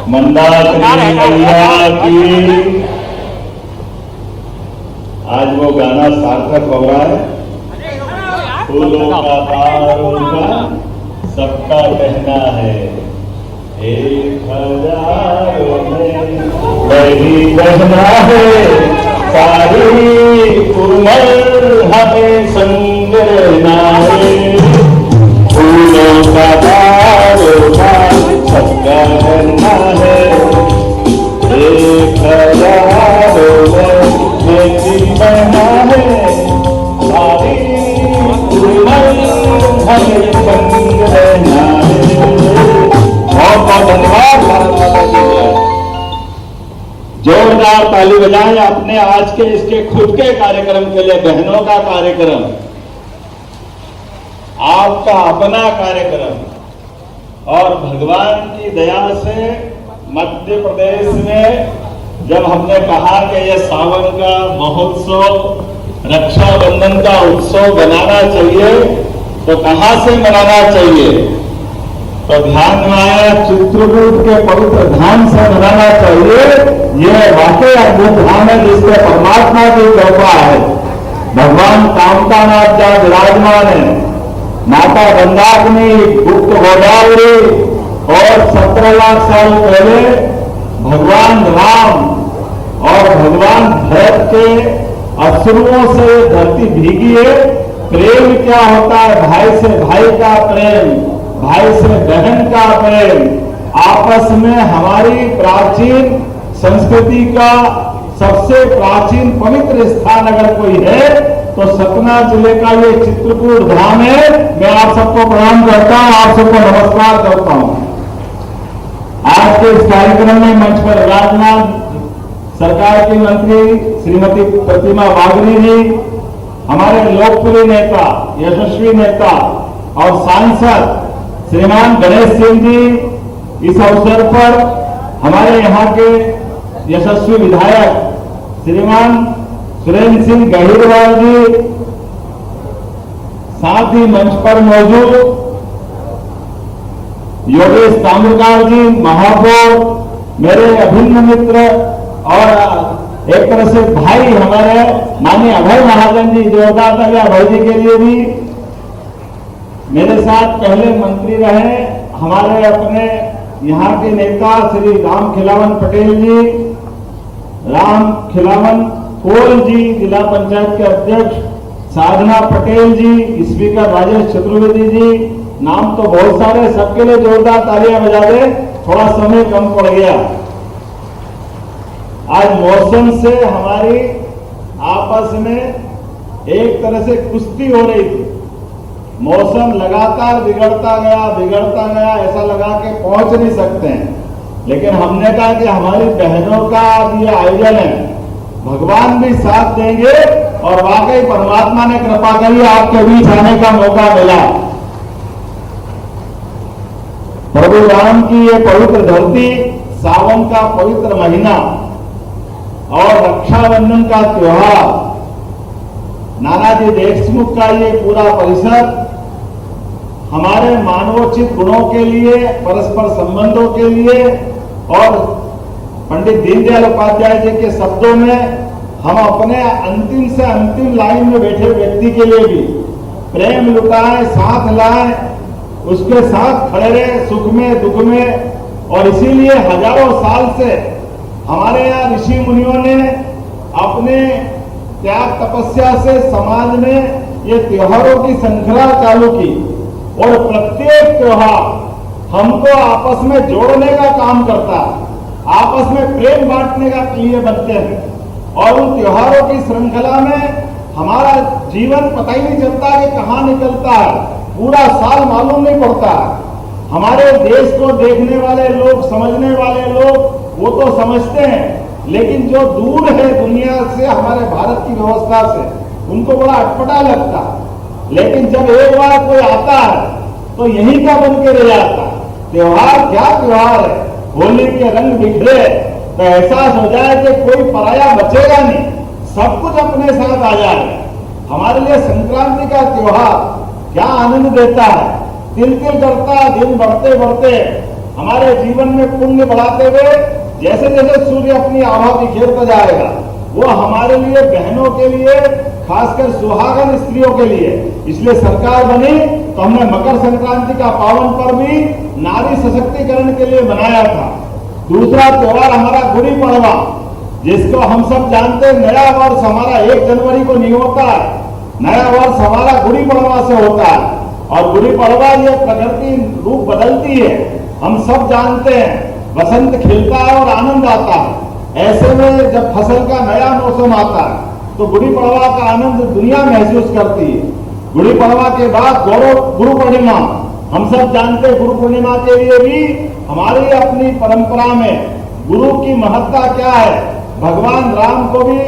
मंदाकिनी मैया की आज वो गाना सार्थक हो रहा है। फूलों का हार उनका सबका कहना है, 1000 में वही कहना है, सारी उम्र हमें संग रहना है। फूलों का हार उनका सबका कहना है, 1000 में वही कहना है, सारी हमें संग रहना है। बहुत बहुत धन्यवाद। भारत माता की जय। जोरदार ताली बजाएं अपने आज के इसके खुद के कार्यक्रम के लिए। बहनों का कार्यक्रम, आपका अपना कार्यक्रम। और भगवान की दया से मध्य प्रदेश में जब हमने कहा कि ये सावन का महोत्सव, रक्षाबंधन का उत्सव बनाना चाहिए, तो कहां से मनाना चाहिए? तो ध्यान में आया चित्रकूट के पवित्र धाम से मनाना चाहिए। यह वाकई अद्भुत धाम है जिसके परमात्मा की कृपा है। भगवान कामतानाथ जहाँ विराजमान है, माता मंदाकिनी, गुप्त गोदावरी, और 17 लाख साल पहले भगवान राम और भगवान भरत के असुरों से धरती भीगी है। प्रेम क्या होता है? भाई से भाई का प्रेम, भाई से बहन का प्रेम। आपस में हमारी प्राचीन संस्कृति का सबसे प्राचीन पवित्र स्थान अगर कोई है तो सतना जिले का ये चित्रकूट धाम है। मैं आप सबको प्रणाम करता हूं, आप सबको नमस्कार करता हूं। आज के इस कार्यक्रम में मंच पर विराजमान सरकार की मंत्री श्रीमती प्रतिमा वागनी जी, हमारे लोकप्रिय नेता, यशस्वी नेता और सांसद श्रीमान गणेश सिंह जी, इस अवसर पर हमारे यहाँ के यशस्वी विधायक श्रीमान सुरेंद्र सिंह गहिरवाल जी, साथ ही मंच पर मौजूद योगेश ताम्रकार जी, महापौर, मेरे अभिन्न मित्र और एक तरह से भाई हमारे माननीय अभय महाजन जी, जोरदार ताली अभय जी के लिए भी। मेरे साथ पहले मंत्री रहे हमारे अपने यहाँ के नेता श्री राम खिलावन पटेल जी, राम खिलावन कोल जी, जिला पंचायत के अध्यक्ष साधना पटेल जी, स्पीकर राजेश चतुर्वेदी जी, नाम तो बहुत सारे, सबके लिए जोरदार तालियां बजा दे। थोड़ा समय कम पड़ गया। आज मौसम से हमारी आपस में एक तरह से कुश्ती हो रही थी। मौसम लगातार बिगड़ता गया, ऐसा लगा के पहुंच नहीं सकते हैं। लेकिन हमने कहा कि हमारी बहनों का ये आयोजन है, भगवान भी साथ देंगे और वाकई परमात्मा ने कृपा करी, आपके बीच आने का मौका मिला। प्रभु राम की ये पवित्र धरती, सावन का पवित्र महीना और रक्षाबंधन का त्योहार, नानाजी देशमुख का ये पूरा परिसर हमारे मानवोचित गुणों के लिए, परस्पर संबंधों के लिए और पंडित दीनदयाल उपाध्याय जी के शब्दों में हम अपने अंतिम से अंतिम लाइन में बैठे व्यक्ति के लिए भी प्रेम लुटाएं, साथ लाएं, उसके साथ खड़े रहे सुख में दुख में। और इसीलिए हजारों साल से हमारे यहाँ ऋषि मुनियों ने अपने त्याग तपस्या से समाज में ये त्योहारों की श्रृंखला चालू की। और प्रत्येक त्योहार हमको आपस में जोड़ने का काम करता है, आपस में प्रेम बांटने का लिए बनते हैं। और उन त्योहारों की श्रृंखला में हमारा जीवन पता ही नहीं चलता कि कहाँ निकलता है, पूरा साल मालूम नहीं पड़ता है। हमारे देश को देखने वाले लोग, समझने वाले लोग वो तो समझते हैं, लेकिन जो दूर है दुनिया से, हमारे भारत की व्यवस्था से, उनको बड़ा अटपटा लगता है। लेकिन जब एक बार कोई आता है तो यही का बन के रह जाता है। त्योहार क्या त्योहार है, होली के रंग बिखरे तो एहसास हो जाए कि कोई पराया बचेगा नहीं, सब कुछ अपने साथ आ जाए। हमारे लिए संक्रांति का त्योहार क्या आनंद देता है, तिल तिल करता है दिन बढ़ते बढ़ते। हमारे जीवन में पुण्य बढ़ाते हुए जैसे जैसे सूर्य अपनी आभा बिखेरता जाएगा, वो हमारे लिए, बहनों के लिए, खासकर सुहागन स्त्रियों के लिए, इसलिए सरकार बनी तो हमने मकर संक्रांति का पावन पर्व भी नारी सशक्तिकरण के लिए बनाया था। दूसरा त्योहार हमारा गुड़ी पड़वा, जिसको हम सब जानते हैं नया वर्ष हमारा 1 जनवरी को नहीं होता है, नया वर्ष हमारा गुड़ी पड़वा से होता है। और गुड़ी पड़वा ये प्रकृति रूप बदलती है, हम सब जानते हैं, बसंत खिलता है और आनंद आता है। ऐसे में जब फसल का नया मौसम आता है तो गुड़ी पड़वा का आनंद दुनिया महसूस करती है। गुड़ी पड़वा के बाद गुरु पूर्णिमा, हम सब जानते हैं गुरु पूर्णिमा के लिए भी हमारी अपनी परंपरा में गुरु की महत्ता क्या है। भगवान राम को भी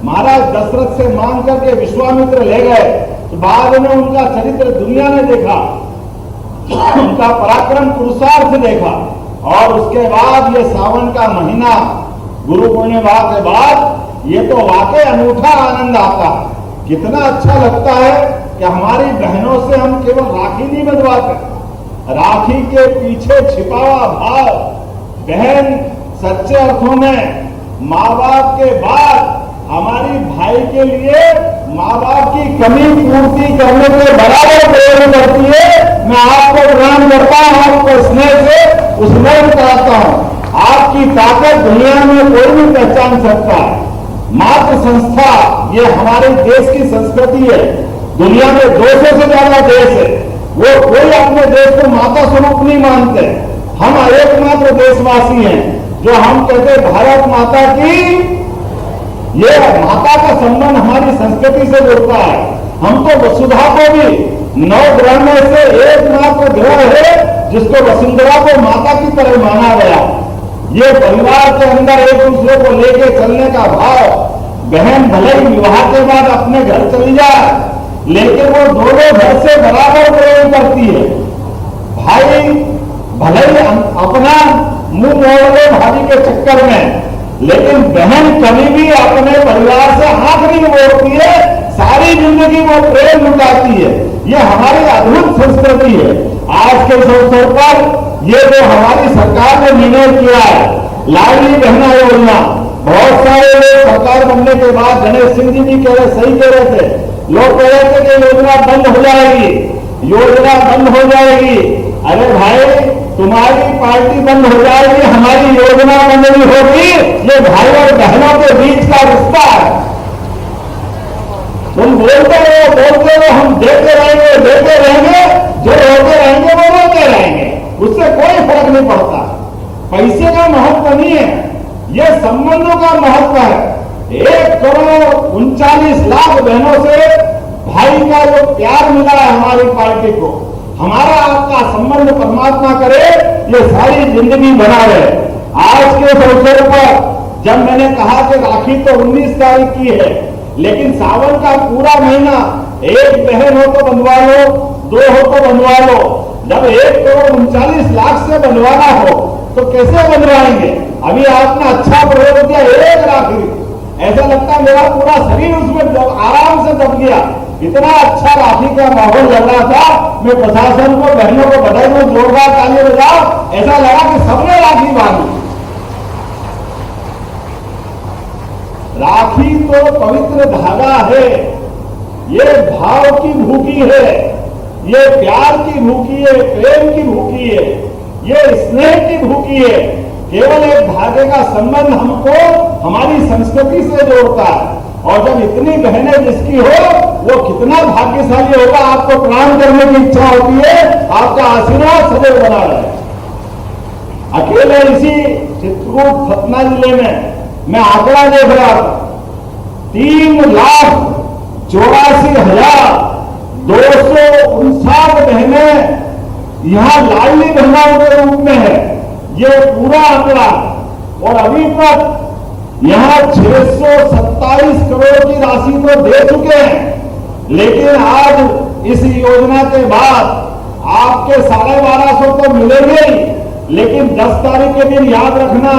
महाराज दशरथ से मांग करके विश्वामित्र ले गए, तो बाद में उनका चरित्र दुनिया ने देखा, उनका पराक्रम पुरुषार्थ देखा। और उसके बाद ये सावन का महीना गुरु पूर्णिमा के बाद ये तो वाकई अनूठा आनंद आता है। कितना अच्छा लगता है कि हमारी बहनों से हम केवल राखी नहीं बंधवाते, राखी के पीछे छिपा हुआ भाव, बहन सच्चे अर्थों में माँ बाप के बाद हमारी भाई के लिए माँ बाप की कमी पूर्ति करने के बराबर प्रयत्न करती है। मैं आपको प्रणाम करता हूँ, आपको स्नेह से स्मरण कराता हूँ। आपकी ताकत दुनिया में कोई भी पहचान सकता है। मातृ संस्था ये हमारे देश की संस्कृति है। दुनिया में 200 से ज्यादा देश है, वो कोई अपने देश को माता स्वरूप नहीं मानते। हम एकमात्र देशवासी हैं जो हम कहते भारत माता की, ये माता का संबंध हमारी संस्कृति से जुड़ता है। हम तो वसुधा को भी 9 ग्रह में से एकमात्र ग्रह है जिसको वसुंधरा को माता की तरह माना गया। ये परिवार के अंदर एक दूसरे को लेके चलने का भाव, बहन भले ही विवाह के बाद अपने घर चली जाए लेकिन वो दोनों घर से बराबर प्रेम करती है। भाई भले ही अपना मुंह मोड़ ले भाभी के चक्कर में, लेकिन बहन कभी भी अपने परिवार से हाथ नहीं मोड़ती है, सारी जिंदगी वो प्रेम लुटाती है। ये हमारी अद्भुत संस्कृति है। आज के इस अवसर पर ये जो हमारी सरकार ने निर्णय किया है, लाडली बहना योजना, बहुत सारे लोग सरकार बनने के बाद, गणेश सिंह जी भी सही कह रहे थे, लोग कह रहे थे कि योजना बंद हो जाएगी, योजना बंद हो जाएगी। अरे भाई, तुम्हारी पार्टी बंद हो जाएगी, हमारी योजना बंद नहीं होगी। ये भाई और बहनों के बीच का रिश्ता है। तुम बोलते रहो, हम देते रहेंगे, जो होते रहेंगे वो रोते रहेंगे, उससे कोई फर्क नहीं पड़ता। पैसे का महत्व नहीं है, ये संबंधों का महत्व है। 1,39,00,000 बहनों से भाई का जो प्यार मिला है हमारी पार्टी को, हमारा आपका संबंध परमात्मा करे ये सारी जिंदगी बना रहे। आज के अवसर पर जब मैंने कहा कि राखी तो 19 तारीख की है, लेकिन सावन का पूरा महीना, एक बहन हो तो बंधवा लो, 2 हो तो बंधवा लो। जब 1,39,00,000 से बंधवाना हो तो कैसे बंधवाएंगे? अभी आपने अच्छा प्रयोग किया, एक राखी, ऐसा लगता मेरा पूरा शरीर उसमें आराम से दब गया। इतना अच्छा राखी का माहौल लग रहा था। मैं प्रशासन को, बहनों को बधाई दूं, जोरदार ताली बजाओ। ऐसा लगा कि सबने राखी बांधी। राखी तो पवित्र धागा है, ये भाव की भूखी है, ये प्यार की भूखी है, प्रेम की भूखी है, ये स्नेह की भूखी है। केवल एक धागे का संबंध हमको हमारी संस्कृति से जोड़ता है। और जब इतनी बहनें जिसकी हो, वो कितना भाग्यशाली होगा। आपको प्रणाम करने की इच्छा होती है, आपका आशीर्वाद सदैव बना रहे। अकेले इसी चित्रकूट सतना जिले में मैं आंकड़ा देख रहा था, 3,84,259 बहनें यहां लाडली बहनों के रूप में है। ये पूरा आंकड़ा। और अभी तक यहां 627 करोड़ की राशि तो दे चुके हैं, लेकिन आज इस योजना के बाद आपके 1250 तो मिलेंगे ही, लेकिन 10 तारीख के दिन याद रखना,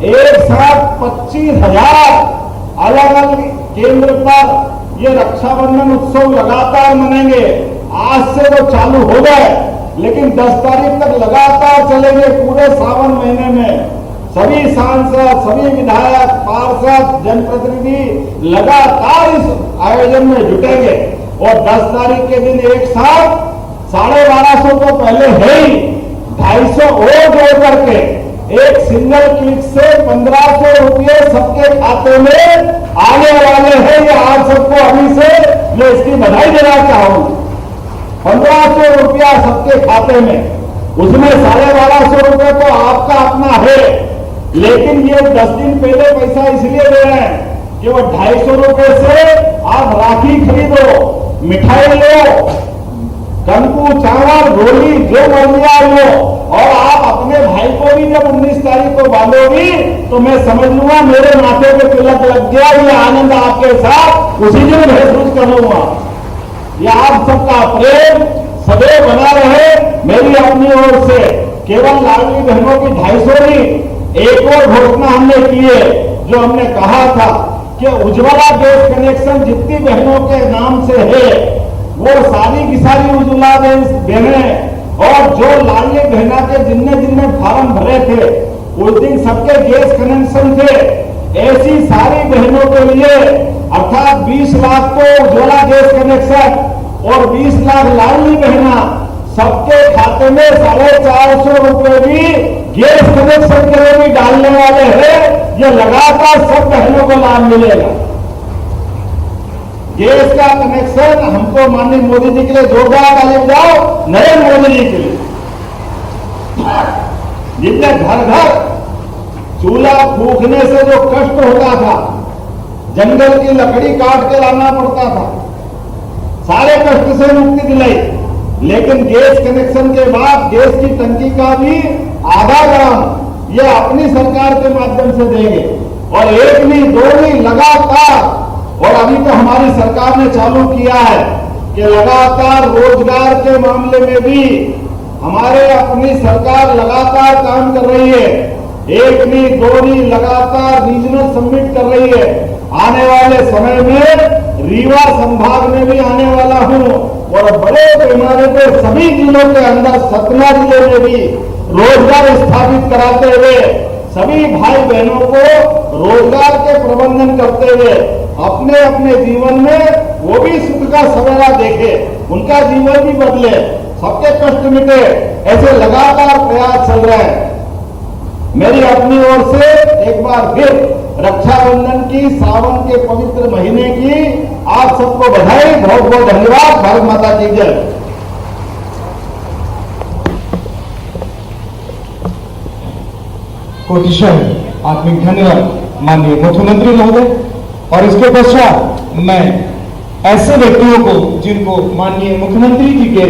एक साथ 25,000 अलग अलग केंद्र पर ये रक्षाबंधन उत्सव लगातार मनेंगे। आज से वो चालू हो गए। लेकिन 10 तारीख तक लगातार चलेंगे। पूरे सावन महीने में सभी सांसद, सभी विधायक, पार्षद, जनप्रतिनिधि लगातार इस आयोजन में जुटेंगे और 10 तारीख के दिन एक साथ 1250 तो पहले है ही, 250 और जोड़ करके एक सिंगल क्लिक से 1500 रुपये सबके खाते में आने वाले हैं। ये आप सबको अभी से मैं इसकी बधाई देना चाहूँ। 1500 रुपया सबके खाते में, उसमें 1250 रुपये तो आपका अपना है, लेकिन ये 10 दिन पहले पैसा इसलिए दे रहे हैं कि वो 250 रुपये से आप राखी खरीदो, मिठाई लो, कंकु, चावल, रोली, जो मर्जिया लो, और आप अपने भाई को भी जब 19 तारीख को बांधोगी तो मैं समझ लूंगा मेरे माथे पे तिलक लग गया। ये आनंद आपके साथ उसी दिन महसूस करूंगा। ये आप सबका प्रेम सदैव बना रहे। मेरी अपनी ओर से केवल लाडली बहनों की 250 नहीं, एक और घोषणा हमने की है, जो हमने कहा था कि उज्ज्वला गैस कनेक्शन जितनी बहनों के नाम से है वो सारी की सारी उज्ज्वला बहनें, और जो लाडली बहना के जिनने फार्म भरे थे उस दिन सबके गैस कनेक्शन थे, ऐसी सारी बहनों के लिए अर्थात 20 लाख को उज्ज्वला गैस कनेक्शन और 20 लाख लाडली बहना, सबके खाते में 450 रुपये भी गैस कनेक्शन के लिए भी डालने वाले हैं। ये लगातार सब बहनों को लाभ मिलेगा। गैस का कनेक्शन हमको माननीय मोदी जी के लिए जोरदार ताली बजाओ, नरेंद्र मोदी जी के लिए, जिनने घर घर चूल्हा फूकने से जो कष्ट होता था, जंगल की लकड़ी काट के लाना पड़ता था, सारे कष्ट से मुक्ति दिलाई। लेकिन गैस कनेक्शन के बाद गैस की टंकी का भी आधा दाम ये अपनी सरकार के माध्यम से देंगे, और एक नहीं दो नहीं लगातार। और अभी तो हमारी सरकार ने चालू किया है कि लगातार रोजगार के मामले में भी हमारे अपनी सरकार लगातार काम कर रही है। एक नहीं दो नहीं लगातार रीजनल समिट कर रही है। आने वाले समय में रीवा संभाग में भी आने वाला हूं और बड़े पैमाने पर सभी जिलों के अंदर सतना जिले में भी रोजगार स्थापित कराते हुए सभी भाई बहनों को रोजगार के प्रबंधन करते हुए अपने अपने जीवन में वो भी सुख का सवेरा देखे, उनका जीवन भी बदले, सबके कष्ट मिटे, ऐसे लगातार प्रयास चल रहे हैं। मेरी अपनी ओर से एक बार फिर रक्षाबंधन की, सावन के पवित्र महीने की आप सबको बधाई, बहुत बहुत धन्यवाद। भारत माता की जय। कोटिशय आत्मिक धन्यवाद माननीय मुख्यमंत्री महोदय। और इसके पश्चात मैं ऐसे व्यक्तियों को जिनको माननीय मुख्यमंत्री जी के